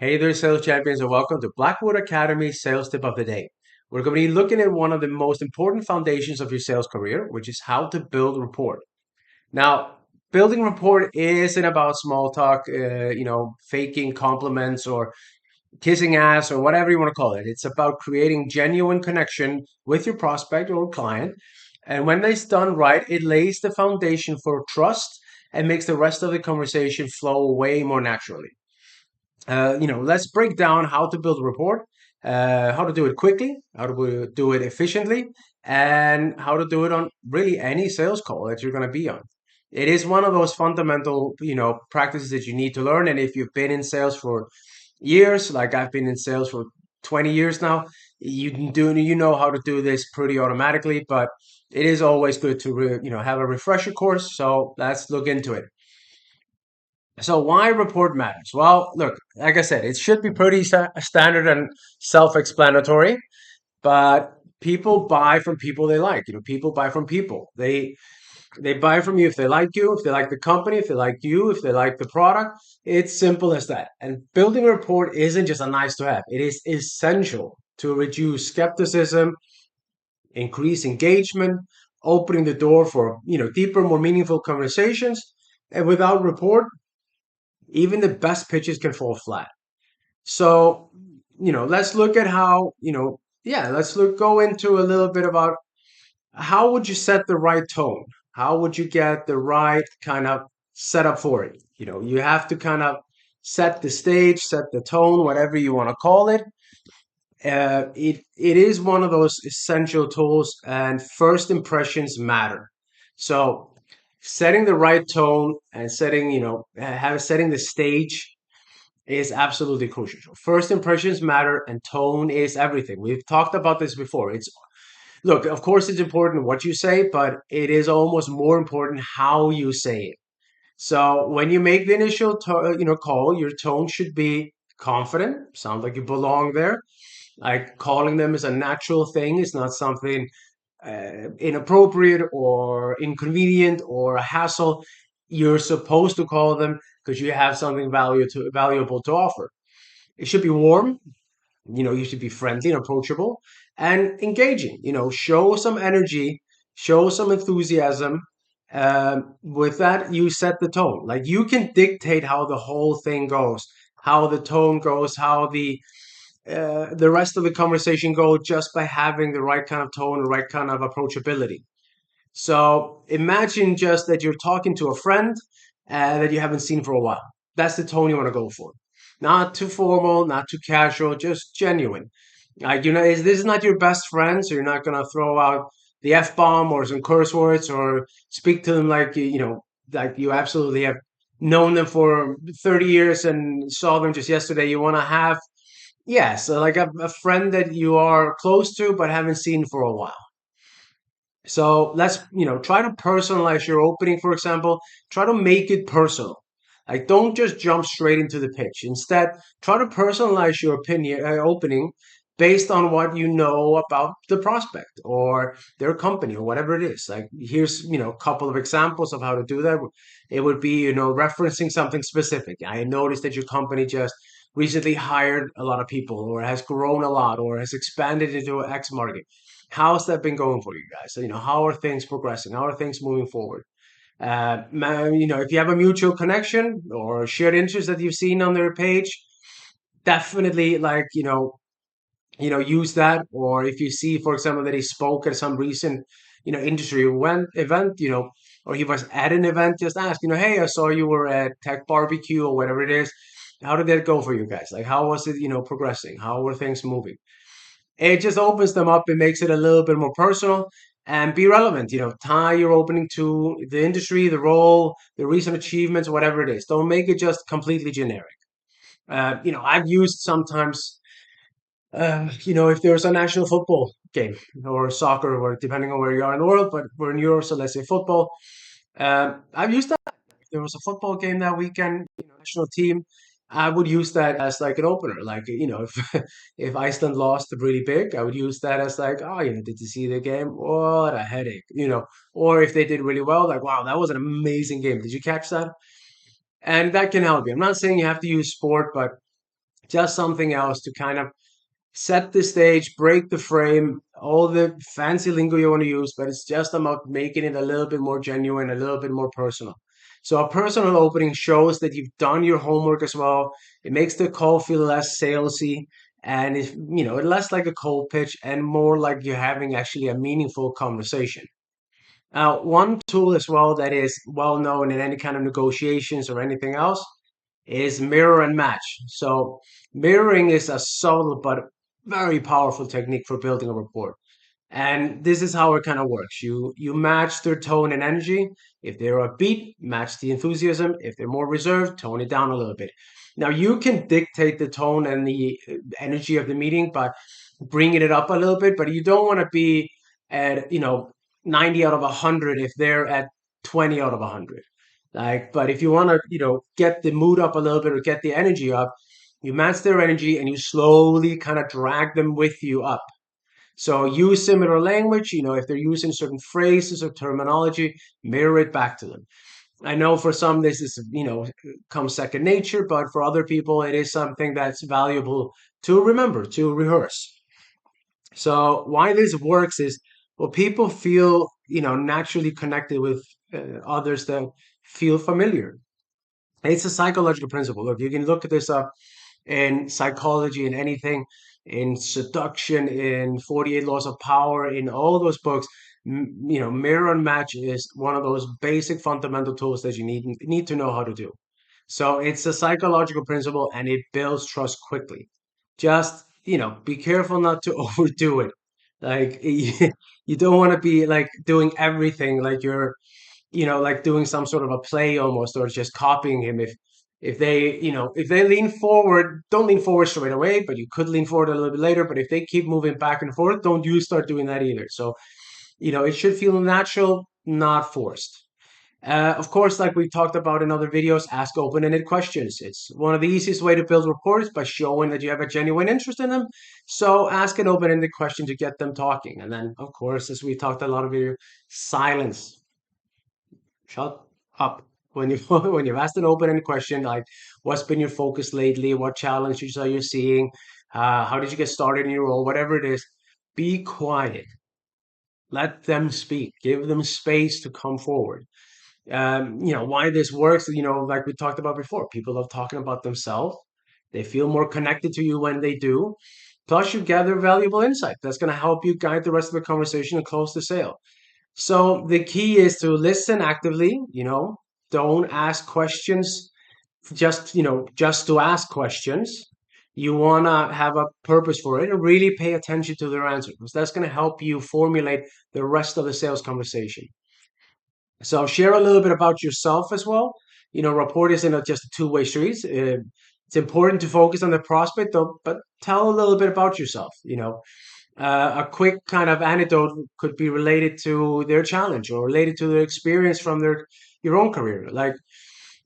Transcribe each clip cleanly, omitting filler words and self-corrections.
Hey there, sales champions, and welcome to Blackwood Academy Sales Tip of the Day. We're going to be looking at one of the most important foundations of your sales career, which is how to build rapport. Now, building rapport isn't about small talk, faking compliments or kissing ass or whatever you want to call it. It's about creating genuine connection with your prospect or client. And when it's done right, it lays the foundation for trust and makes the rest of the conversation flow way more naturally. Let's break down how to build a report, how to do it quickly, how to do it efficiently, and how to do it on really any sales call that you're going to be on. It is one of those fundamental, practices that you need to learn. And if you've been in sales for years, like I've been in sales for 20 years now, you know how to do this pretty automatically. But it is always good to have a refresher course. So let's look into it. So why report matters? Well, look, like I said, it should be pretty standard and self-explanatory, but people buy from people they like. People buy from people. They buy from you if they like you, if they like the company, if they like you, if they like the product. It's simple as that. And building a report isn't just a nice to have. It is essential to reduce skepticism, increase engagement, opening the door for, deeper, more meaningful conversations. And without report, even the best pitches can fall flat. So, let's look at how, go into a little bit about how would you set the right tone? How would you get the right kind of setup for it? You have to kind of set the stage, set the tone, whatever you want to call it. It is one of those essential tools, and first impressions matter. So, setting the right tone and setting the stage is absolutely crucial. So first impressions matter, and tone is everything. We've talked about this before. Look, of course, it's important what you say, but it is almost more important how you say it. So when you make the initial, call, your tone should be confident. Sound like you belong there. Like calling them is a natural thing. It's not something inappropriate or inconvenient or a hassle. You're supposed to call them because you have something valuable to offer. It should be warm. You should be friendly and approachable and engaging. Show some energy, show some enthusiasm. With that, you set the tone. Like you can dictate how the whole thing goes, how the tone goes, how the rest of the conversation go just by having the right kind of tone, the right kind of approachability. So imagine just that you're talking to a friend that you haven't seen for a while. That's the tone you want to go for. Not too formal, not too casual, just genuine. Like, this is not your best friend, so you're not going to throw out the F bomb or some curse words or speak to them like, like you absolutely have known them for 30 years and saw them just yesterday. You want to have, so like a friend that you are close to but haven't seen for a while. So let's, try to personalize your opening, for example. Try to make it personal. Like, don't just jump straight into the pitch. Instead, try to personalize your opening based on what you know about the prospect or their company or whatever it is. Like, here's, a couple of examples of how to do that. It would be, referencing something specific. I noticed that your company just recently hired a lot of people or has grown a lot or has expanded into X market. How's that been going for you guys? So, how are things progressing? How are things moving forward? If you have a mutual connection or shared interest that you've seen on their page, definitely use that. Or if you see, for example, that he spoke at some recent, industry event, or he was at an event, just ask, hey, I saw you were at Tech Barbecue or whatever it is. How did that go for you guys? Like, how was it, progressing? How were things moving? It just opens them up. It makes it a little bit more personal and be relevant. Tie your opening to the industry, the role, the recent achievements, whatever it is. Don't make it just completely generic. I've used sometimes, if there's a national football game or soccer, or depending on where you are in the world, but we're in Europe, so let's say football. I've used that. If there was a football game that weekend, national team, I would use that as like an opener. Like, if if Iceland lost really big, I would use that as like, oh, did you see the game? What a headache, Or if they did really well, like, wow, that was an amazing game. Did you catch that? And that can help you. I'm not saying you have to use sport, but just something else to kind of set the stage, break the frame, all the fancy lingo you want to use, but it's just about making it a little bit more genuine, a little bit more personal. So a personal opening shows that you've done your homework as well. It makes the call feel less salesy, and less like a cold pitch and more like you're having actually a meaningful conversation. Now, one tool as well that is well known in any kind of negotiations or anything else is mirror and match. So mirroring is a subtle but very powerful technique for building a rapport. And this is how it kind of works. You match their tone and energy. If they're upbeat, match the enthusiasm. If they're more reserved, tone it down a little bit. Now you can dictate the tone and the energy of the meeting by bringing it up a little bit, but you don't want to be at 90 out of 100 if they're at 20 out of 100. Like, but if you want to get the mood up a little bit or get the energy up, you match their energy and you slowly kind of drag them with you up. So use similar language, if they're using certain phrases or terminology, mirror it back to them. I know for some this is, comes second nature, but for other people it is something that's valuable to remember, to rehearse. So why this works is, well, people feel, naturally connected with others that feel familiar. It's a psychological principle. Look, you can look at this up in psychology and anything, in seduction, in 48 laws of power, in all those books. Mirror and match is one of those basic fundamental tools that you need to know how to do. So it's a psychological principle and it builds trust quickly. Just, be careful not to overdo it. Like you don't want to be like doing everything like you're, like doing some sort of a play almost, or just copying him. If they lean forward, don't lean forward straight away, but you could lean forward a little bit later. But if they keep moving back and forth, don't you start doing that either. So, it should feel natural, not forced. Of course, like we talked about in other videos, ask open-ended questions. It's one of the easiest way to build rapport by showing that you have a genuine interest in them. So ask an open-ended question to get them talking. And then, of course, as we talked a lot of video, silence. Shut up. When you when you've asked an open-ended question like, "What's been your focus lately? What challenges are you seeing? How did you get started in your role?" Whatever it is, be quiet. Let them speak. Give them space to come forward. Why this works, like we talked about before, people love talking about themselves. They feel more connected to you when they do. Plus, you gather valuable insight that's going to help you guide the rest of the conversation and close the sale. So the key is to listen actively, don't ask questions just to ask questions. You want to have a purpose for it and really pay attention to their answer because that's going to help you formulate the rest of the sales conversation. So share a little bit about yourself as well. Rapport isn't just a two-way street. It's important to focus on the prospect, though, but tell a little bit about yourself. A quick kind of anecdote could be related to their challenge or related to their experience from your own career. Like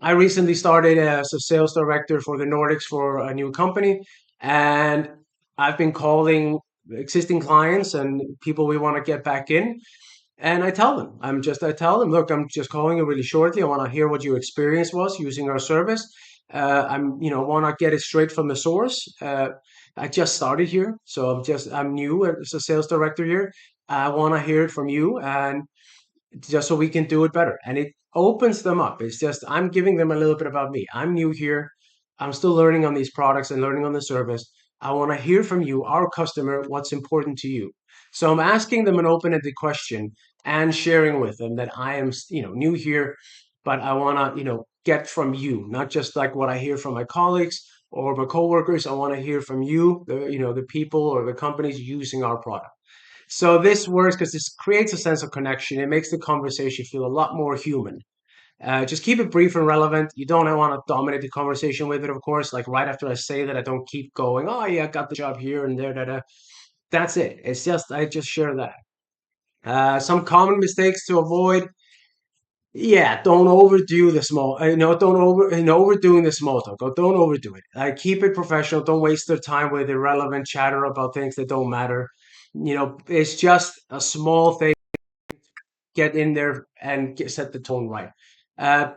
I recently started as a sales director for the Nordics for a new company, and I've been calling existing clients and people we want to get back in. And I tell them, look, I'm just calling you really shortly. I want to hear what your experience was using our service. Want to get it straight from the source. I just started here, so I'm new as a sales director here. I want to hear it from you, and just so we can do it better. And it opens them up. It's just I'm giving them a little bit about me. I'm new here. I'm still learning on these products and learning on the service. I want to hear from you, our customer, what's important to you. So I'm asking them an open-ended question and sharing with them that I am, new here, but I want to, get from you, not just like what I hear from my colleagues or my coworkers. I want to hear from you, the people or the companies using our product. So this works because this creates a sense of connection. It makes the conversation feel a lot more human. Just keep it brief and relevant. You don't want to dominate the conversation with it, of course. Like right after I say that, I don't keep going, oh, yeah, I got the job here and there. Da, da. That's it. I just share that. Some common mistakes to avoid. Yeah, don't overdo the small, don't overdoing the small talk. Don't overdo it. Keep it professional. Don't waste their time with irrelevant chatter about things that don't matter. It's just a small thing. Get in there and set the tone right. Uh,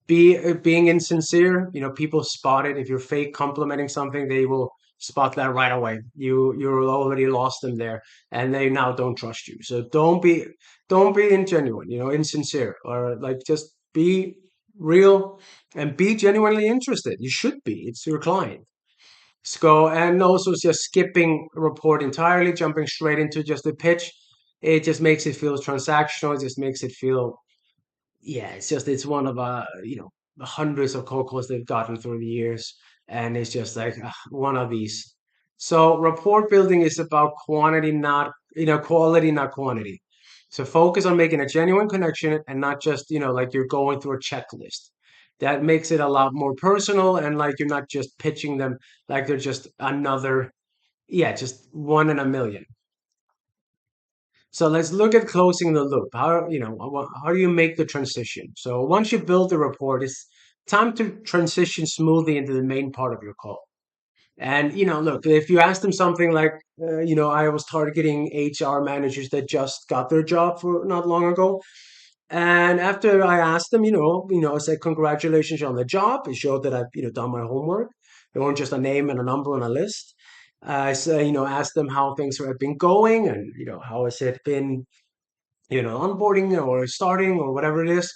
being insincere. People spot it. If you're fake complimenting something, they will spot that right away. You're already lost them there, and they now don't trust you. So don't be ingenuine. Insincere, or like just be real and be genuinely interested. You should be. It's your client. So, and also just skipping report entirely, jumping straight into just the pitch. It just makes it feel transactional. It just makes it feel, yeah, it's one of the hundreds of cold calls they've gotten through the years, and it's just like one of these. So rapport building is about quantity, not quality, not quantity. So focus on making a genuine connection and not just like you're going through a checklist. That makes it a lot more personal, and like you're not just pitching them like they're just another, yeah, just one in a million. So let's look at closing the loop. How do you make the transition? So once you build the report, it's time to transition smoothly into the main part of your call. And look, if you ask them something like, I was targeting HR managers that just got their job for not long ago, and after I asked them, I said congratulations on the job. It showed that I've done my homework. It wasn't just a name and a number on a list. I say, asked them how things have been going, and how has it been, onboarding or starting or whatever it is.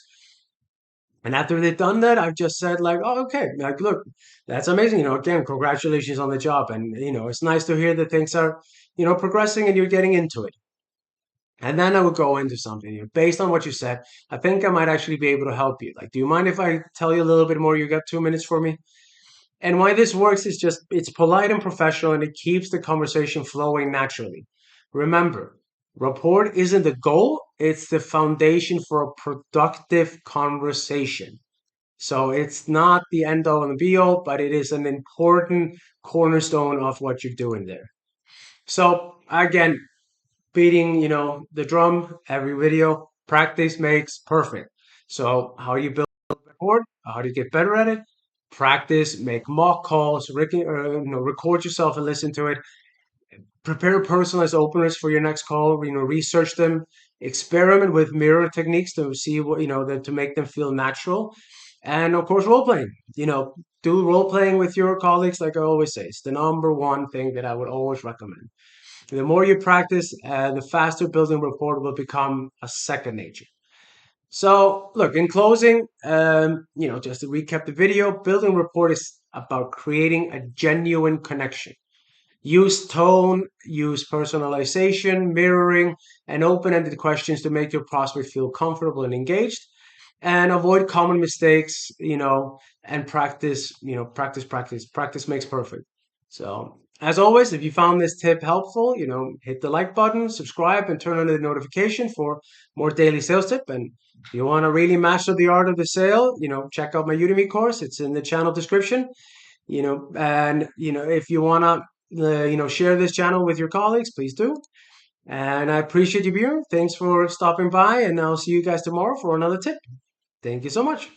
And after they've done that, I've just said like, oh, okay, like, look, that's amazing. Again, congratulations on the job. And, it's nice to hear that things are, progressing and you're getting into it. And then I would go into something, based on what you said. I think I might actually be able to help you. Like, do you mind if I tell you a little bit more? You got 2 minutes for me? And why this works is just it's polite and professional, and it keeps the conversation flowing naturally. Remember, rapport isn't the goal, it's the foundation for a productive conversation. So it's not the end all and be all, but it is an important cornerstone of what you're doing there. So again, beating, the drum every video, practice makes perfect. So how do you build rapport? How do you get better at it? Practice, make mock calls, record yourself and listen to it. Prepare personalized openers for your next call. Research them. Experiment with mirror techniques to see what to make them feel natural. And of course, role playing. Do role playing with your colleagues, like I always say. It's the number one thing that I would always recommend. The more you practice, the faster building rapport will become a second nature. So, look, in closing, just to recap the video, building rapport is about creating a genuine connection. Use tone, use personalization, mirroring, and open-ended questions to make your prospect feel comfortable and engaged, and avoid common mistakes, and practice, practice, practice. Practice makes perfect. So, as always, if you found this tip helpful, hit the like button, subscribe, and turn on the notification for more daily sales tip. And if you want to really master the art of the sale, check out my Udemy course. It's in the channel description. And if you want to share this channel with your colleagues, please do. And I appreciate you being here. Thanks for stopping by, and I'll see you guys tomorrow for another tip. Thank you so much.